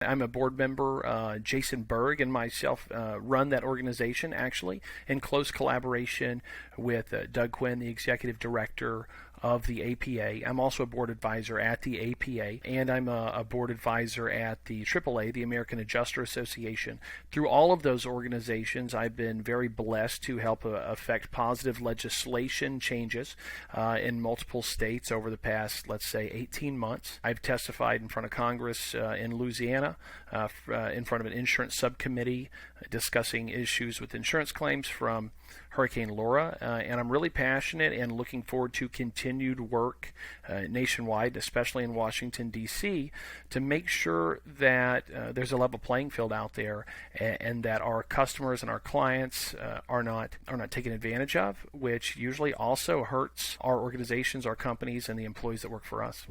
I'm a board member. Jason Berg and myself run that organization, actually, in close collaboration with Doug Quinn, the executive director of the APA. I'm also a board advisor at the APA, and I'm a board advisor at the AAA, the American Adjuster Association. Through all of those organizations, I've been very blessed to help affect positive legislation changes in multiple states over the past, let's say, 18 months. I've testified in front of Congress in Louisiana, in front of an insurance subcommittee discussing issues with insurance claims from Hurricane Laura, and I'm really passionate and looking forward to continued work nationwide, especially in Washington, D.C., to make sure that there's a level playing field out there, and that our customers and our clients are not taken advantage of, which usually also hurts our organizations, our companies, and the employees that work for us.